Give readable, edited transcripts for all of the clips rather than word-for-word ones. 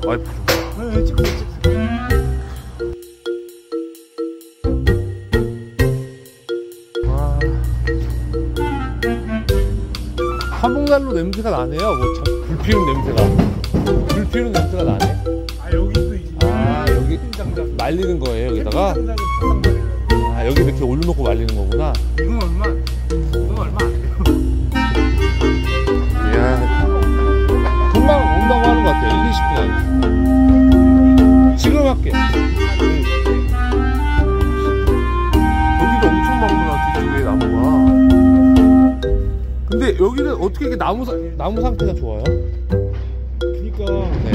와이프 좀. 네, 찍고. 와. 화목난로 냄새가 나네요. 뭐 불 피우는 냄새가. 불 피우는 냄새가 나네. 아, 여기도 이제. 아, 여기 말리는 거예요, 여기다가? 아, 여기 이렇게 올려놓고 말리는 거구나. 이건 얼마 안 돼요. 이야. 금방 온다고 하는 것 같아요. 1, 20분 안에. 지금 할게. 여기도 엄청 많구나, 뒤쪽에 나무가. 근데 여기는 어떻게 이렇게 나무 상태가 좋아요? 그러니까 네.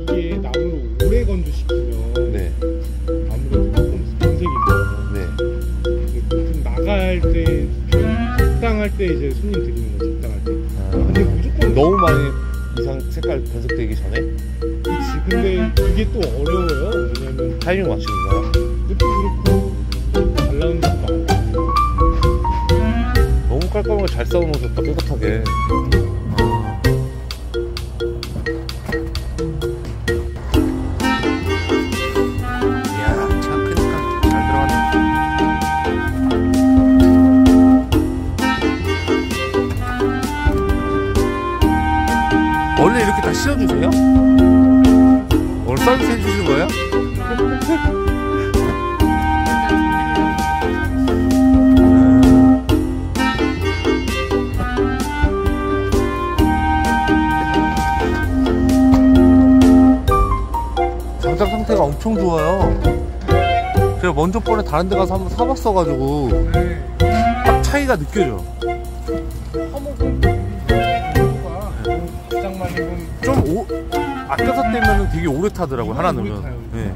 이게 나무를 오래 건조시키면 네. 아무래도 조금 변색이고요. 네. 보통 나갈 때 적당할 때 이제 손님 드리는 거죠. 적당할 때. 근데 무조건 너무 많이 이상 색깔 변색되기 전에 그렇지. 근데 그게 또 어려워요. 왜냐면 타이밍 맞추기가. 그것도 그렇고 잘 나오는 것도 많고. 너무 깔끔하게 잘 싸워놓으셨다, 깨끗하게. 이야, 참 크니까 잘 들어갔네. 원래 이렇게 다 씌워주세요? 오늘 서비스 해주시는 거예요? 장작 상태가 엄청 좋아요. 제가 먼저 번에 다른 데 가서 한번 사봤어가지고 딱 차이가 느껴져. 화목은 가장 많이 본 좀 아껴서 떼면 되게 오래 타더라고요. 하나 넣으면. 네.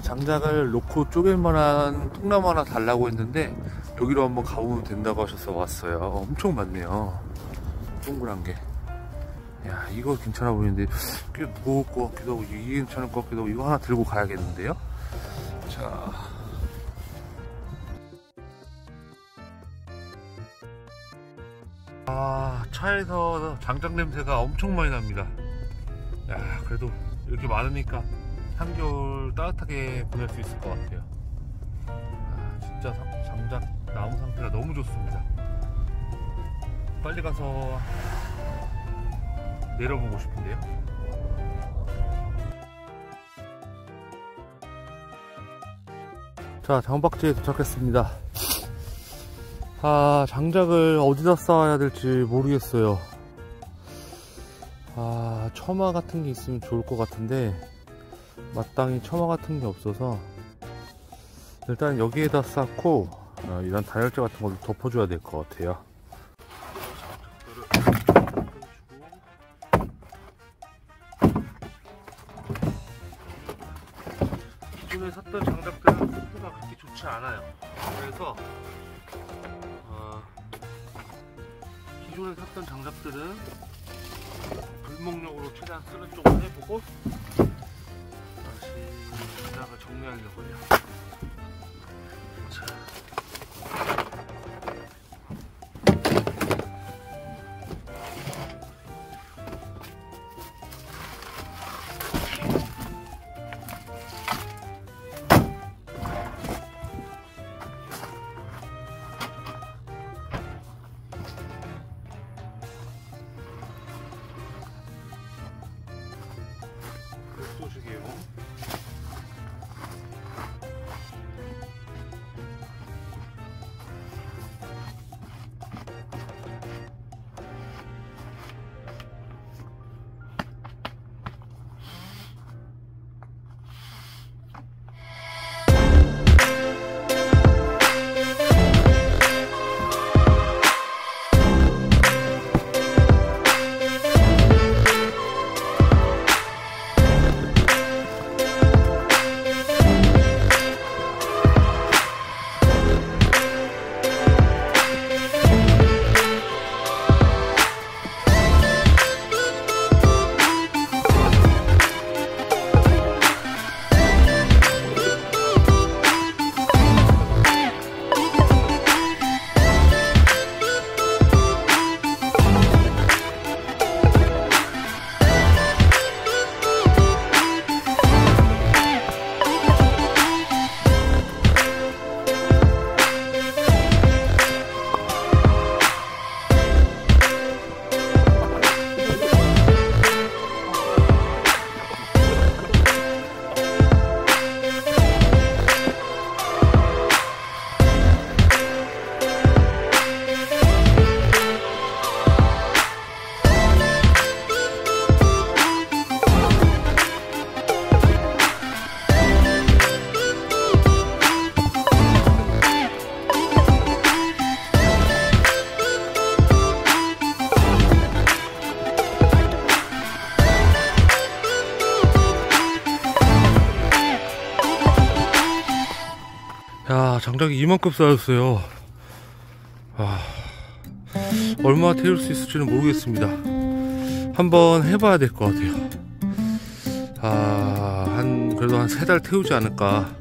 장작을 놓고 쪼갤 만한 통나무 하나 달라고 했는데 여기로 한번 가보면 된다고 하셔서 왔어요. 엄청 많네요. 동그란 게. 야, 이거 괜찮아 보이는데 꽤 무거울 것 같기도 하고 이게 괜찮을 것 같기도 하고 이거 하나 들고 가야겠는데요. 자, 아, 차에서 장작 냄새가 엄청 많이 납니다. 야, 그래도 이렇게 많으니까 한겨울 따뜻하게 보낼 수 있을 것 같아요. 아, 진짜 장작 나무 상태가 너무 좋습니다. 빨리 가서 내려보고 싶은데요. 자, 장박지에 도착했습니다. 아, 장작을 어디다 쌓아야 될지 모르겠어요. 아, 처마 같은 게 있으면 좋을 것 같은데 마땅히 처마 같은 게 없어서 일단 여기에다 쌓고 이런 단열재 같은 걸 덮어줘야 될 것 같아요. 기존에 샀던 장작들은 상태가 그렇게 좋지 않아요. 그래서 기존에 샀던 장작들은 불목력으로 최대한 쓰는 쪽으로 해보고 다시 장작을 정리하려고요. 자. 쏘시게요. 닭이 이만큼 쌓였어요. 얼마 태울 수 있을지는 모르겠습니다. 한번 해봐야 될 것 같아요. 그래도 한 3달 태우지 않을까